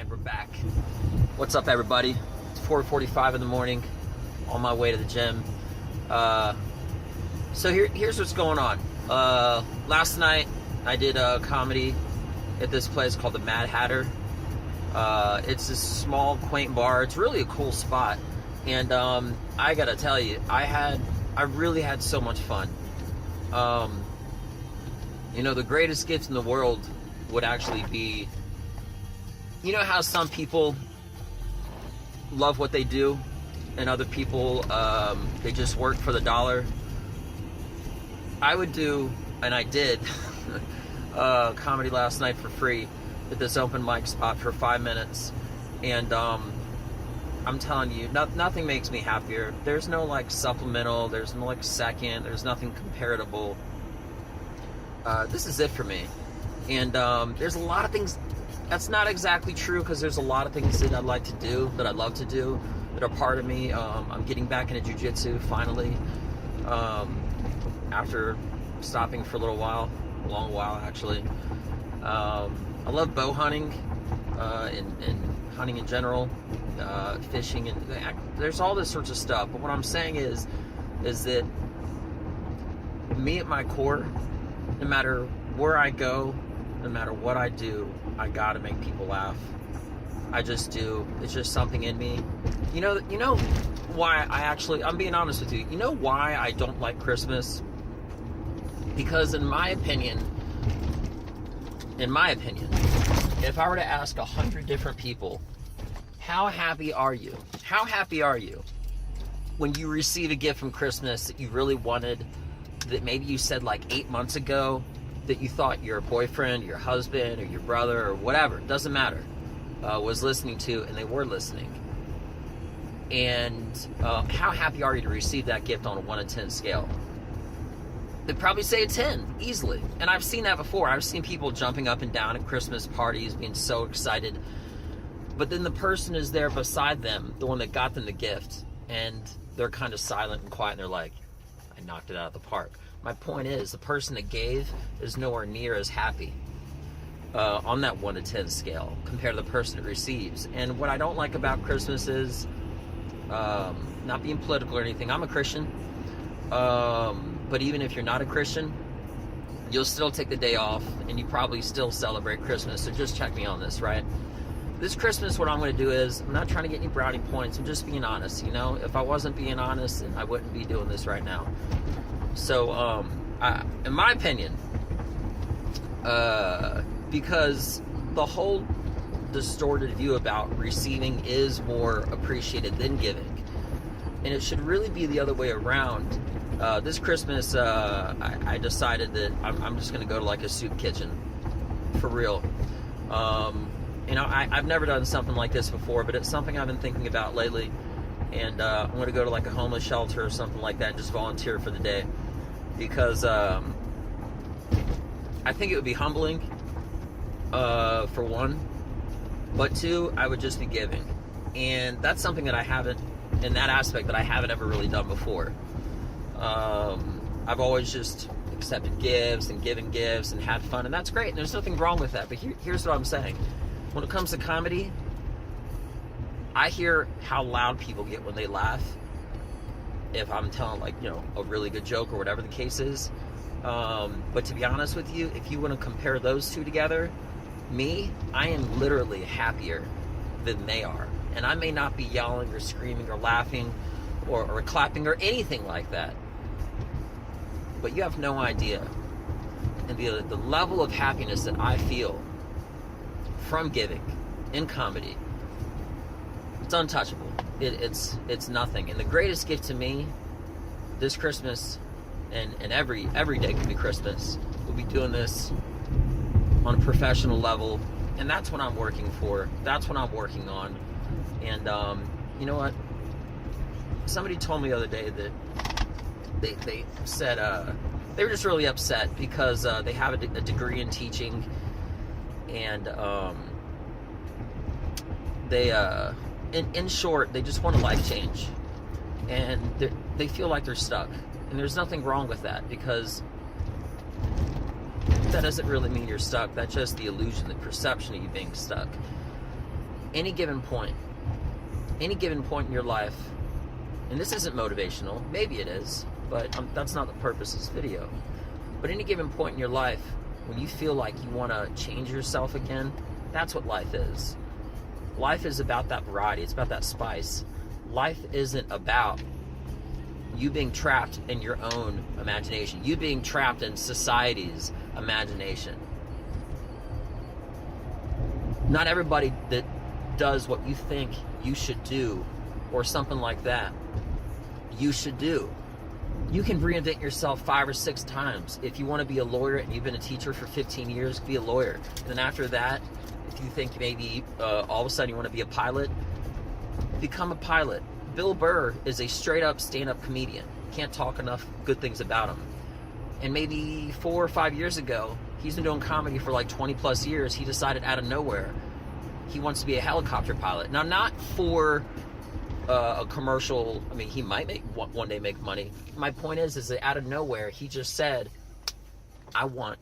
And we're back. What's up, everybody? It's 4:45 in the morning, on my way to the gym. So here's what's going on. Last night I did a comedy at this place called the Mad Hatter. It's this small, quaint bar. It's really a cool spot, and I gotta tell you, I really had so much fun. You know, the greatest gift in the world would actually be, you know how some people love what they do and other people, they just work for the dollar? I would do, and I did, comedy last night for free at this open mic spot for 5 minutes, and I'm telling you, nothing makes me happier. There's no like supplemental, there's no like second, there's nothing comparable. This is it for me. And there's a lot of things that's not exactly true, because there's a lot of things that I'd like to do, that I'd love to do, that are part of me. I'm getting back into jiu-jitsu finally, after stopping for a little while, a long while actually. I love bow hunting, and hunting in general, fishing, and there's all this sorts of stuff. But what I'm saying is that me at my core, no matter where I go, no matter what I do, I gotta make people laugh. I just do. It's just something in me. You know why I'm being honest with you. You know why I don't like Christmas? Because in my opinion, if I were to ask 100 different people, how happy are you? How happy are you when you receive a gift from Christmas that you really wanted, that maybe you said like 8 months ago, that you thought your boyfriend, your husband, or your brother, or whatever, doesn't matter, was listening to, and they were listening. And how happy are you to receive that gift on a 1 to 10 scale? They'd probably say a 10, easily. And I've seen that before. I've seen people jumping up and down at Christmas parties, being so excited. But then the person is there beside them, the one that got them the gift, and they're kind of silent and quiet, and they're like, I knocked it out of the park. My point is, the person that gave is nowhere near as happy on that 1 to 10 scale compared to the person that receives. And what I don't like about Christmas is, not being political or anything, I'm a Christian, but even if you're not a Christian, you'll still take the day off, and you probably still celebrate Christmas. So just check me on this, right? This Christmas, what I'm going to do is, I'm not trying to get any brownie points, I'm just being honest, you know? If I wasn't being honest, then I wouldn't be doing this right now. So, in my opinion, because the whole distorted view about receiving is more appreciated than giving, and it should really be the other way around. This Christmas, I decided that I'm just going to go to like a soup kitchen, for real. You know, I've never done something like this before, but it's something I've been thinking about lately. And I'm going to go to like a homeless shelter or something like that and just volunteer for the day. Because I think it would be humbling, for one. But two, I would just be giving. And that's something that I haven't, in that aspect, that I haven't ever really done before. I've always just accepted gifts and given gifts and had fun. And that's great. And there's nothing wrong with that. But here's what I'm saying. When it comes to comedy, I hear how loud people get when they laugh. If I'm telling, like, you know, a really good joke or whatever the case is. But to be honest with you, if you want to compare those two together, I am literally happier than they are. And I may not be yelling or screaming or laughing or clapping or anything like that. But you have no idea. And the level of happiness that I feel from giving in comedy, it's untouchable. It's nothing. And the greatest gift to me this Christmas, and every day could be Christmas, we'll be doing this on a professional level, and that's what I'm working for. That's what I'm working on. And you know what? Somebody told me the other day that they said they were just really upset because they have a degree in teaching, and they in short, they just want a life change, and they feel like they're stuck. And there's nothing wrong with that, because that doesn't really mean you're stuck. That's just the illusion, the perception of you being stuck. any given point in your life, and this isn't motivational, maybe it is, but that's not the purpose of this video, but any given point in your life, when you feel like you want to change yourself again, that's what life is. Life is about that variety. It's about that spice. Life isn't about you being trapped in your own imagination, you being trapped in society's imagination. Not everybody that does what you think you should do, or something like that, you should do. You can reinvent yourself 5 or 6 times. If you want to be a lawyer and you've been a teacher for 15 years, be a lawyer. And then after that, if you think maybe all of a sudden you want to be a pilot, become a pilot. Bill Burr is a straight up stand-up comedian. Can't talk enough good things about him. And maybe 4 or 5 years ago, he's been doing comedy for like 20 plus years. He decided out of nowhere he wants to be a helicopter pilot. Now, not for a commercial. I mean, he might one day make money. My point is that out of nowhere, he just said, I want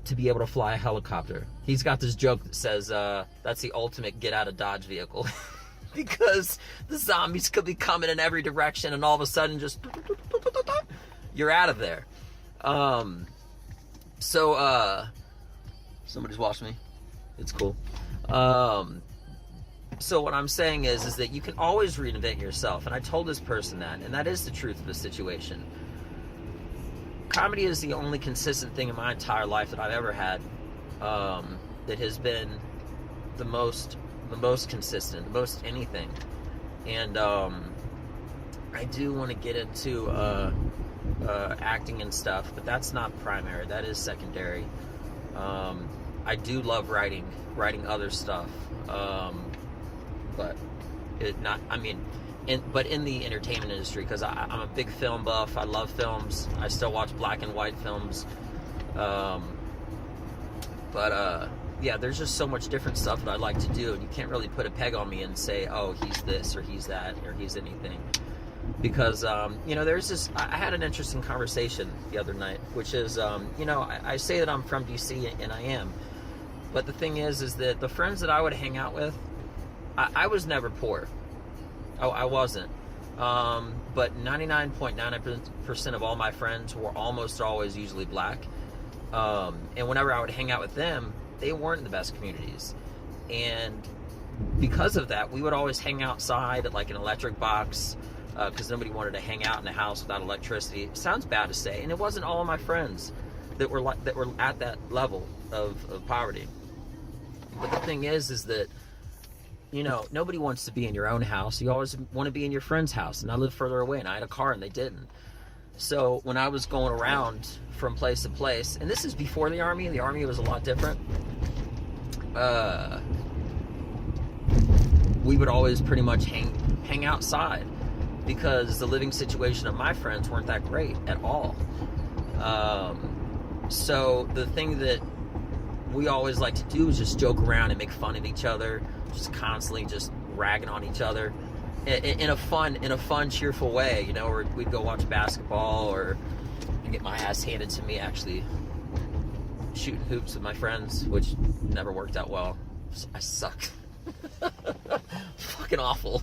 to be able to fly a helicopter. He's got this joke that says, that's the ultimate get out of Dodge vehicle. Because the zombies could be coming in every direction, and all of a sudden just you're out of there. Somebody's watching me. It's cool. So what I'm saying is that you can always reinvent yourself, and I told this person that, and that is the truth of the situation. Comedy is the only consistent thing in my entire life that I've ever had, that has been the most consistent, the most anything. And I do want to get into acting and stuff, but that's not primary. That is secondary. I do love writing other stuff, but but in the entertainment industry, because I'm a big film buff. I love films. I still watch black and white films. Yeah, there's just so much different stuff that I like to do, and you can't really put a peg on me and say, oh, he's this or he's that or he's anything. Because, there's this, I had an interesting conversation the other night, which is, I say that I'm from DC, and I am. But the thing is that the friends that I would hang out with, I was never poor. Oh, I wasn't. But 99.9% of all my friends were almost always usually black. And whenever I would hang out with them, they weren't in the best communities. And because of that, we would always hang outside at like an electric box, because nobody wanted to hang out in a house without electricity. It sounds bad to say, and it wasn't all of my friends that were at that level of poverty. But the thing is that, nobody wants to be in your own house. You always want to be in your friend's house. And I lived further away, and I had a car, and they didn't. So when I was going around from place to place, and this is before the Army was a lot different. We would always pretty much hang outside, because the living situation of my friends weren't that great at all. So the thing that we always like to do is just joke around and make fun of each other, just constantly just ragging on each other in a fun, cheerful way, or we'd go watch basketball or get my ass handed to me actually shooting hoops with my friends, which never worked out well. I suck. Fucking awful.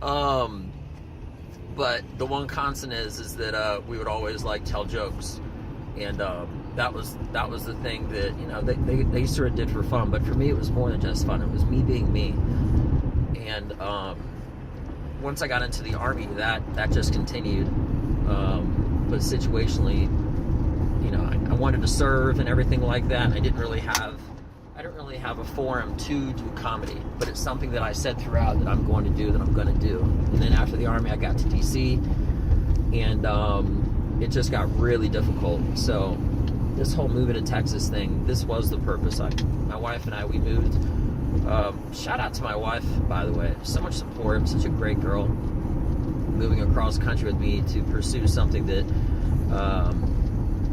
But the one constant is that we would always like tell jokes, and that was the thing that they sort of did for fun. But for me, it was more than just fun. It was me being me. And once I got into the Army, that just continued. But situationally, I wanted to serve and everything like that. I didn't really have a forum to do comedy, but it's something that I said throughout that I'm going to do, And then after the Army, I got to DC, and it just got really difficult. So this whole moving to Texas thing, this was the purpose. My wife and I, we moved. Shout out to my wife, by the way. So much support, such a great girl, moving across country with me to pursue something that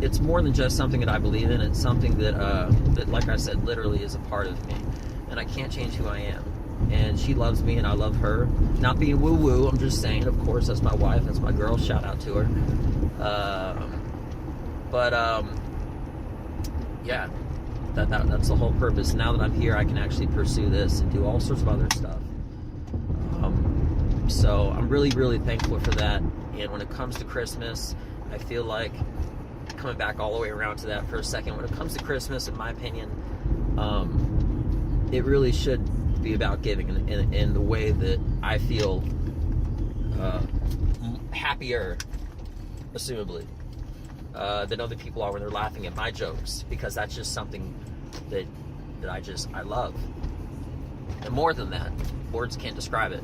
it's more than just something that I believe in. It's something that, like I said, literally is a part of me, and I can't change who I am. And she loves me, and I love her. Not being woo-woo, I'm just saying, of course, that's my wife, that's my girl, shout out to her. Yeah, That's the whole purpose. Now that I'm here, I can actually pursue this and do all sorts of other stuff. So I'm really, really thankful for that. And when it comes to Christmas, I feel like, coming back all the way around to that for a second, when it comes to Christmas, in my opinion, it really should be about giving in the way that I feel happier, assumably, than other people are when they're laughing at my jokes, because that's just something that I love. And more than that, words can't describe it.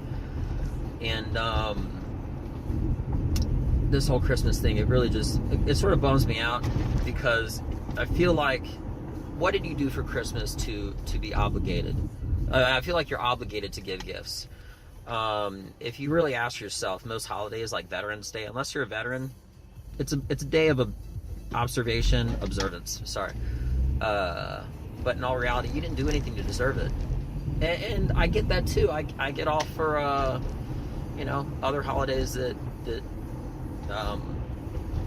And this whole Christmas thing, it really just, it sort of bums me out, because I feel like, what did you do for Christmas to be obligated? I feel like you're obligated to give gifts. If you really ask yourself, most holidays like Veterans Day, unless you're a veteran, it's a day of observance. Sorry, but in all reality, you didn't do anything to deserve it, and I get that too. I get off for other holidays that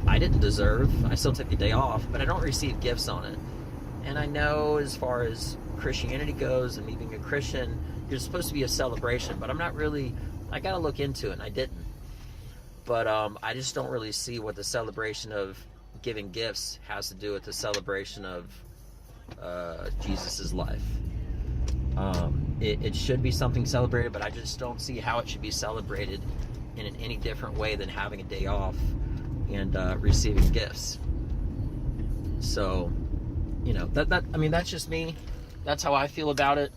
I didn't deserve. I still took the day off, but I don't receive gifts on it. And I know, as far as Christianity goes, and me being a Christian, you're supposed to be a celebration, but I'm not really, I gotta look into it, and I didn't. But I just don't really see what the celebration of giving gifts has to do with the celebration of Jesus's life. It should be something celebrated, but I just don't see how it should be celebrated in any different way than having a day off and receiving gifts. So, that's just me. That's how I feel about it.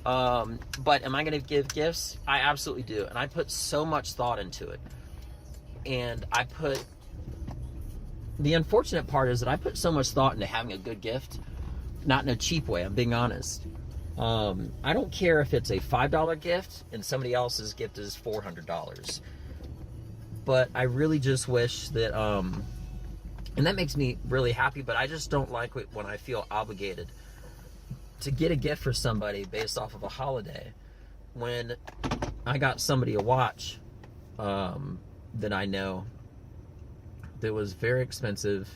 But am I going to give gifts? I absolutely do. And I put so much thought into it. And the unfortunate part is that I put so much thought into having a good gift, not in a cheap way, I'm being honest. I don't care if it's a $5 gift and somebody else's gift is $400. But I really just wish that, and that makes me really happy, but I just don't like it when I feel obligated to get a gift for somebody based off of a holiday. When I got somebody a watch that I know that was very expensive,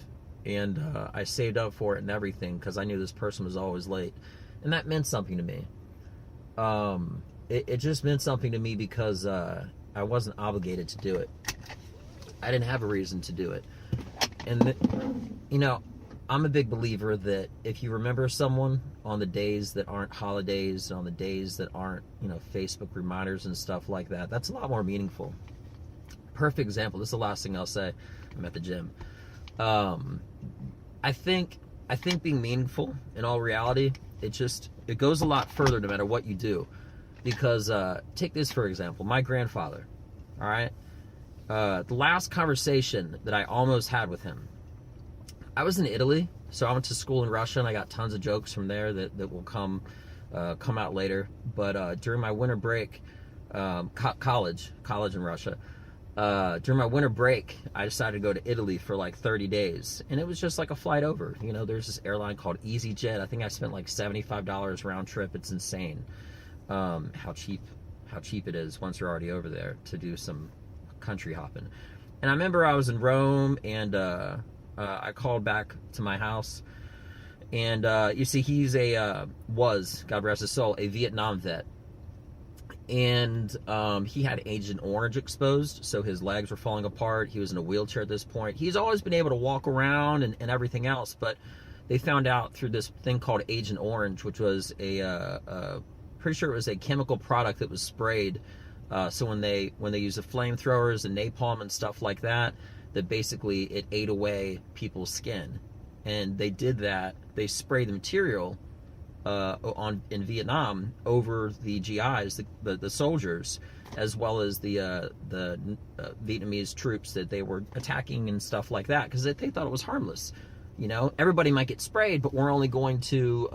and I saved up for it and everything because I knew this person was always late. And that meant something to me. It just meant something to me because I wasn't obligated to do it. I didn't have a reason to do it. And, I'm a big believer that if you remember someone on the days that aren't holidays, on the days that aren't, Facebook reminders and stuff like that, that's a lot more meaningful. Perfect example. This is the last thing I'll say. I'm at the gym. I think being meaningful, in all reality, it goes a lot further no matter what you do. Because take this for example, my grandfather, all right? The last conversation that I almost had with him, I was in Italy, so I went to school in Russia, and I got tons of jokes from there that will come out later. But during my winter break, college in Russia, during my winter break, I decided to go to Italy for like 30 days, and it was just like a flight over. There's this airline called EasyJet. I think I spent like $75 round trip. It's insane how cheap it is once you're already over there to do some country hopping. And I remember I was in Rome, and I called back to my house, and you see, he's was, God rest his soul, a Vietnam vet. And he had Agent Orange exposed, so his legs were falling apart. He was in a wheelchair at this point. He's always been able to walk around and everything else, but they found out through this thing called Agent Orange, which was pretty sure it was a chemical product that was sprayed. So when they use the flamethrowers and napalm and stuff like that, that basically it ate away people's skin. And they did that. They sprayed the material in Vietnam over the GIs, the soldiers, as well as the Vietnamese troops that they were attacking and stuff like that, because they thought it was harmless. Everybody might get sprayed, but we're only going to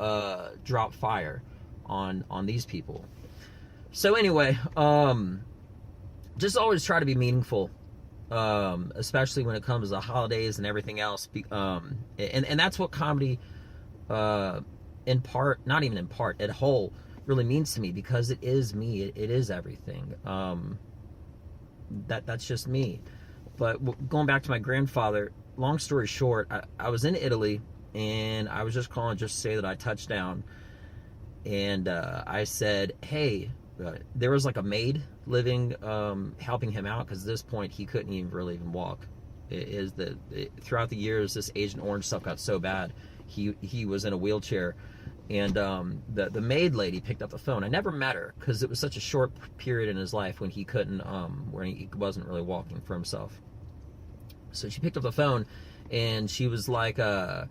drop fire on these people. So anyway, just always try to be meaningful, especially when it comes to holidays and everything else. And that's what comedy, in part, not even in part, at whole, really means to me, because it is me. It is everything. That's just me. But going back to my grandfather, long story short, I was in Italy, and I was just calling just to say that I touched down. And I said, hey, there was like a maid living, helping him out, because at this point he couldn't even really even walk. Throughout the years, this Agent Orange stuff got so bad, he was in a wheelchair. And the maid lady picked up the phone. I never met her because it was such a short period in his life when he couldn't, when he wasn't really walking for himself. So she picked up the phone, and she was like, a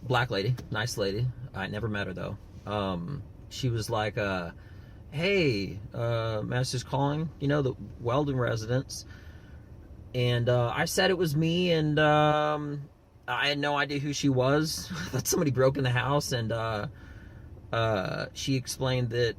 black lady, nice lady. I never met her though. She was like, hey, Master's calling, the Welldone residence. And I said it was me, and I had no idea who she was. I thought somebody broke in the house, and she explained that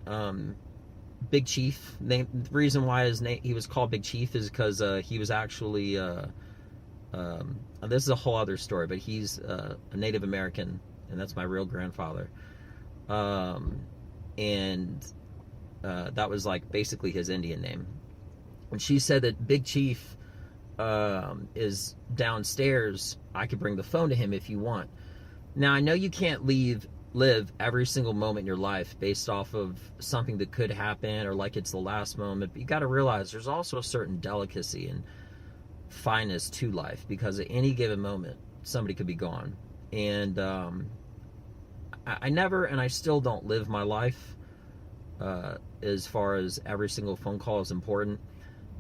Big Chief, the reason why he was called Big Chief is because he was actually, this is a whole other story, but he's a Native American, and that's my real grandfather. And that was like basically his Indian name. And she said that Big Chief is downstairs. I could bring the phone to him if you want. Now, I know you can't live every single moment in your life based off of something that could happen or like it's the last moment, but you got to realize there's also a certain delicacy and fineness to life, because at any given moment somebody could be gone. And I never, and I still don't live my life as far as every single phone call is important.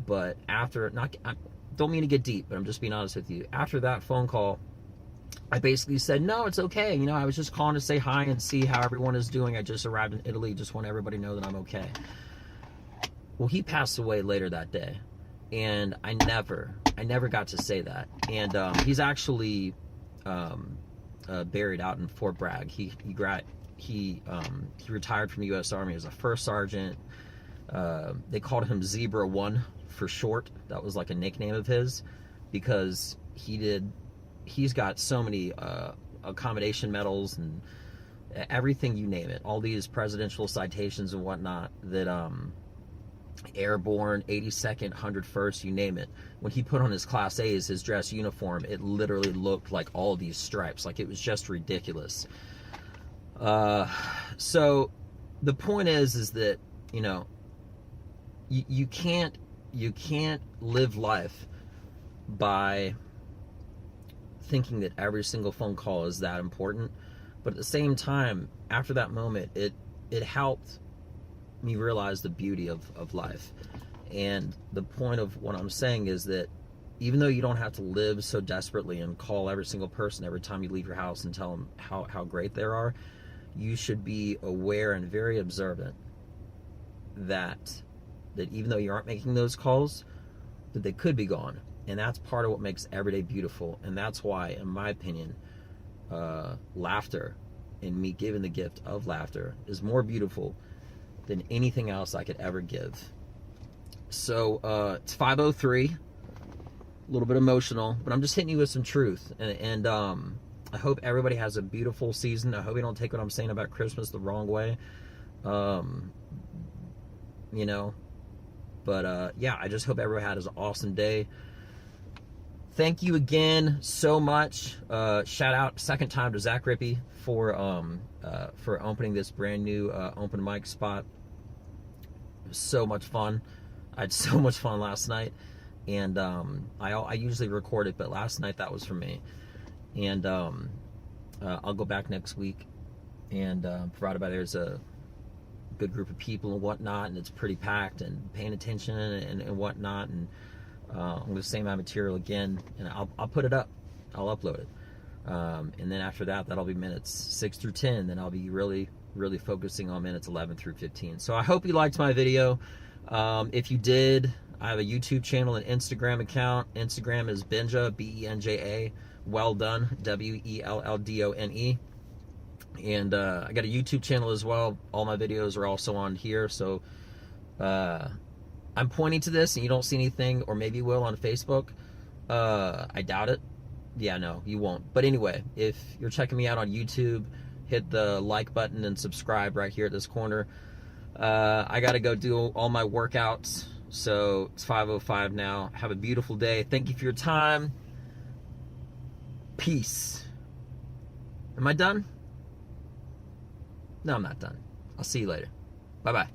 But after, I don't mean to get deep, but I'm just being honest with you. After that phone call, I basically said, no, it's okay. I was just calling to say hi and see how everyone is doing. I just arrived in Italy. Just want everybody to know that I'm okay. Well, he passed away later that day. And I never got to say that. And he's actually buried out in Fort Bragg. He retired from the U.S. Army as a first sergeant. They called him Zebra 1 for short. That was like a nickname of his, because he's got so many accommodation medals and everything, you name it, all these presidential citations and whatnot, that airborne, 82nd, 101st, you name it. When he put on his Class A's, his dress uniform, it literally looked like all these stripes. Like, it was just ridiculous. So the point is that, you can't live life by thinking that every single phone call is that important. But at the same time, after that moment, it helped me realize the beauty of life. And the point of what I'm saying is that even though you don't have to live so desperately and call every single person every time you leave your house and tell them how great they are, you should be aware and very observant that even though you aren't making those calls, that they could be gone. And that's part of what makes every day beautiful. And that's why, in my opinion, laughter, and me giving the gift of laughter, is more beautiful than anything else I could ever give. So it's 5:03, a little bit emotional, but I'm just hitting you with some truth. And I hope everybody has a beautiful season. I hope you don't take what I'm saying about Christmas the wrong way. But yeah, I just hope everyone had an awesome day. Thank you again so much. Shout out second time to Zach Rippey for opening this brand new open mic spot. It was so much fun. I had so much fun last night, and I usually record it, but last night that was for me. And I'll go back next week, and provided by there's a good group of people and whatnot, and it's pretty packed and paying attention and whatnot, and I'm going to say my material again, and I'll put it up. I'll upload it. And then after that, that'll be minutes 6 through 10. Then I'll be really focusing on minutes 11 through 15. So I hope you liked my video. If you did, I have a YouTube channel and Instagram account. Instagram is Benja, Benja, Welldone, Welldone. And I got a YouTube channel as well. All my videos are also on here. So I'm pointing to this and you don't see anything, or maybe you will on Facebook. I doubt it. Yeah, no, you won't. But anyway, if you're checking me out on YouTube, hit the like button and subscribe right here at this corner. I got to go do all my workouts. So it's 5:05 now. Have a beautiful day. Thank you for your time. Peace. Am I done? No, I'm not done. I'll see you later. Bye-bye.